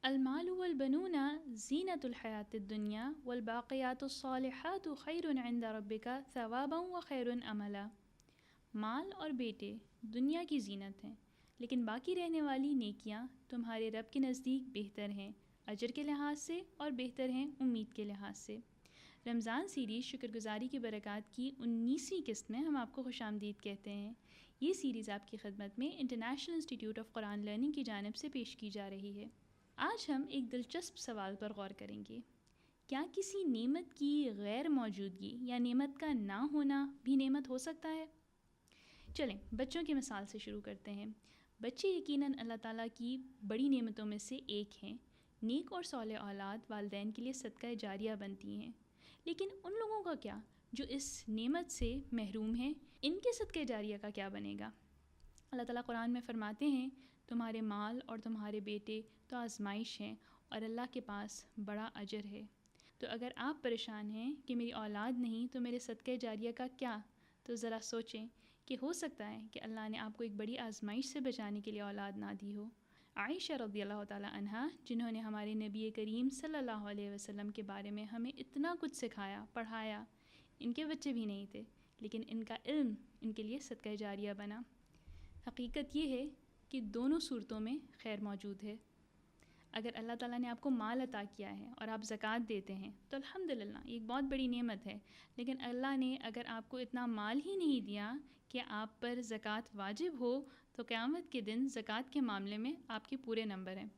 المال والبنون زینۃ الحیات الدنیا والباقیات الصالحات خیر عند ربک ثوابا وخیر املا۔ مال اور بیٹے دنیا کی زینت ہیں، لیکن باقی رہنے والی نیکیاں تمہارے رب کے نزدیک بہتر ہیں اجر کے لحاظ سے اور بہتر ہیں امید کے لحاظ سے۔ رمضان سیریز شکر گزاری کی برکات کی 19ویں قسط میں ہم آپ کو خوش آمدید کہتے ہیں۔ یہ سیریز آپ کی خدمت میں international institute of Quran learning کی جانب سے پیش کی جا رہی ہے۔ آج ہم ایک دلچسپ سوال پر غور کریں گے۔ کیا کسی نعمت کی غیر موجودگی یا نعمت کا نہ ہونا بھی نعمت ہو سکتا ہے؟ چلیں بچوں کی مثال سے شروع کرتے ہیں۔ بچے یقیناً اللہ تعالیٰ کی بڑی نعمتوں میں سے ایک ہیں۔ نیک اور صالح اولاد والدین کے لیے صدقہ جاریہ بنتی ہیں، لیکن ان لوگوں کا کیا جو اس نعمت سے محروم ہیں؟ ان کے صدقہ جاریہ کا کیا بنے گا؟ اللہ تعالیٰ قرآن میں فرماتے ہیں، تمہارے مال اور تمہارے بیٹے تو آزمائش ہیں اور اللہ کے پاس بڑا اجر ہے۔ تو اگر آپ پریشان ہیں کہ میری اولاد نہیں تو میرے صدقہ جاریہ کا کیا، تو ذرا سوچیں کہ ہو سکتا ہے کہ اللہ نے آپ کو ایک بڑی آزمائش سے بچانے کے لیے اولاد نہ دی ہو۔ عائشہ رضی اللہ تعالیٰ عنہا، جنہوں نے ہمارے نبی کریم صلی اللہ علیہ وسلم کے بارے میں ہمیں اتنا کچھ سکھایا پڑھایا، ان کے بچے بھی نہیں تھے، لیکن ان کا علم ان کے لیے صدقہ جاریہ بنا۔ حقیقت یہ ہے کہ دونوں صورتوں میں خیر موجود ہے۔ اگر اللہ تعالیٰ نے آپ کو مال عطا کیا ہے اور آپ زکوٰۃ دیتے ہیں تو الحمدللہ یہ ایک بہت بڑی نعمت ہے، لیکن اللہ نے اگر آپ کو اتنا مال ہی نہیں دیا کہ آپ پر زکوٰۃ واجب ہو، تو قیامت کے دن زکوٰۃ کے معاملے میں آپ کے پورے نمبر ہیں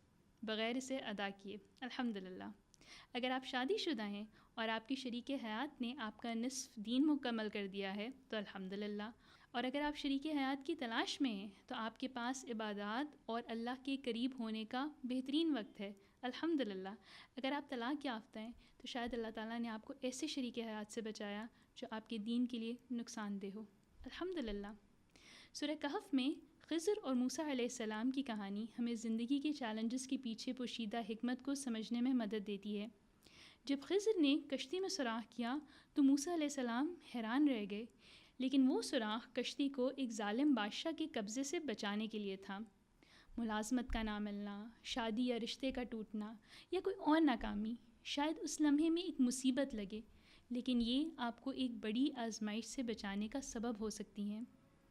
بغیر اسے ادا کیے۔ الحمدللہ۔ اگر آپ شادی شدہ ہیں اور آپ کی شریک حیات نے آپ کا نصف دین مکمل کر دیا ہے تو الحمدللہ، اور اگر آپ شریک حیات کی تلاش میں ہیں تو آپ کے پاس عبادات اور اللہ کے قریب ہونے کا بہترین وقت ہے، الحمدللہ۔ اگر آپ طلاق یافتہ ہیں تو شاید اللہ تعالیٰ نے آپ کو ایسے شریک حیات سے بچایا جو آپ کے دین کے لیے نقصان دہ ہو، الحمدللہ۔ سورہ کہف میں خضر اور موسیٰ علیہ السلام کی کہانی ہمیں زندگی کے چیلنجز کے پیچھے پوشیدہ حکمت کو سمجھنے میں مدد دیتی ہے۔ جب خضر نے کشتی میں سوراخ کیا تو موسیٰ علیہ السلام حیران رہ گئے، لیکن وہ سوراخ کشتی کو ایک ظالم بادشاہ کے قبضے سے بچانے کے لیے تھا۔ ملازمت کا نہ ملنا، شادی یا رشتے کا ٹوٹنا، یا کوئی اور ناکامی شاید اس لمحے میں ایک مصیبت لگے، لیکن یہ آپ کو ایک بڑی آزمائش سے بچانے کا سبب ہو سکتی ہیں۔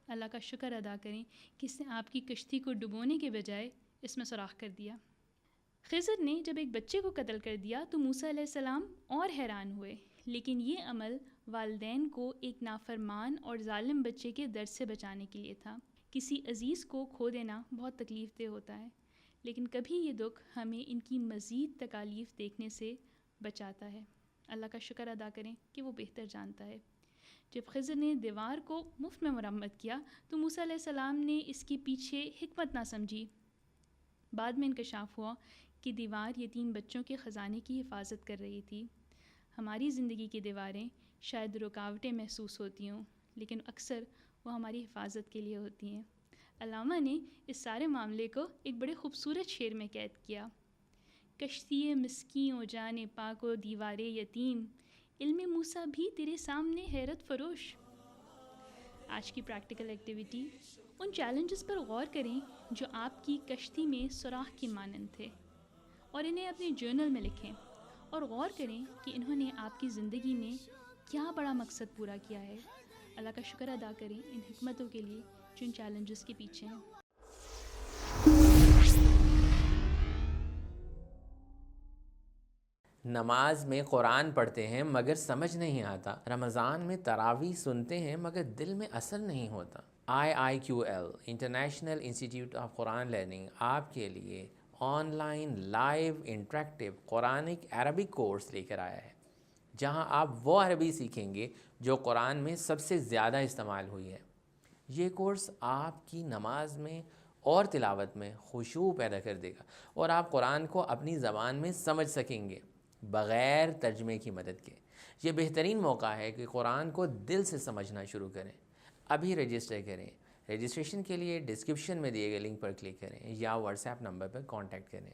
اللہ کا شکر ادا کریں کہ اس نے آپ کی کشتی کو ڈبونے کے بجائے اس میں سوراخ کر دیا۔ خضر نے جب ایک بچے کو قتل کر دیا تو موسیٰ علیہ السلام اور حیران ہوئے، لیکن یہ عمل والدین کو ایک نافرمان اور ظالم بچے کے درد سے بچانے کے لیے تھا۔ کسی عزیز کو کھو دینا بہت تکلیف دہ ہوتا ہے، لیکن کبھی یہ دکھ ہمیں ان کی مزید تکالیف دیکھنے سے بچاتا ہے۔ اللہ کا شکر ادا کریں کہ وہ بہتر جانتا ہے۔ جب خضر نے دیوار کو مفت میں مرمت کیا تو موسیٰ علیہ السلام نے اس کے پیچھے حکمت نہ سمجھی۔ بعد میں انکشاف ہوا کہ دیوار یتیم بچوں کے خزانے کی حفاظت کر رہی تھی۔ ہماری زندگی کی دیواریں شاید رکاوٹیں محسوس ہوتی ہوں، لیکن اکثر وہ ہماری حفاظت کے لیے ہوتی ہیں۔ علامہ نے اس سارے معاملے کو ایک بڑے خوبصورت شعر میں قید کیا: کشتی مسکیں و جان پاک و دیوار یتیم، علم موسیٰ بھی تیرے سامنے حیرت فروش۔ آج کی پریکٹیکل ایکٹیویٹی: ان چیلنجز پر غور کریں جو آپ کی کشتی میں سوراخ کی مانند تھے، اور انہیں اپنے جرنل میں لکھیں، اور غور کریں کہ انہوں نے آپ کی زندگی میں کیا بڑا مقصد پورا کیا ہے۔ اللہ کا شکر ادا کریں ان حکمتوں کے لیے جو ان چیلنجز کے پیچھے ہیں۔ نماز میں قرآن پڑھتے ہیں مگر سمجھ نہیں آتا، رمضان میں تراویح سنتے ہیں مگر دل میں اثر نہیں ہوتا۔ IIQL international institute of Quran learning آپ کے لیے on line live interactive Quranic Arabic course لے کر آیا ہے، جہاں آپ وہ عربی سیکھیں گے جو قرآن میں سب سے زیادہ استعمال ہوئی ہے۔ یہ کورس آپ کی نماز میں اور تلاوت میں خشوع پیدا کر دے گا، اور آپ قرآن کو اپنی زبان میں سمجھ سکیں گے بغیر ترجمے کی مدد کے۔ یہ بہترین موقع ہے کہ قرآن کو دل سے سمجھنا شروع کریں۔ ابھی رجسٹر کریں۔ رجسٹریشن کے لیے ڈسکرپشن میں دیے گئے لنک پر کلک کریں یا واٹس ایپ نمبر پر کانٹیکٹ کریں۔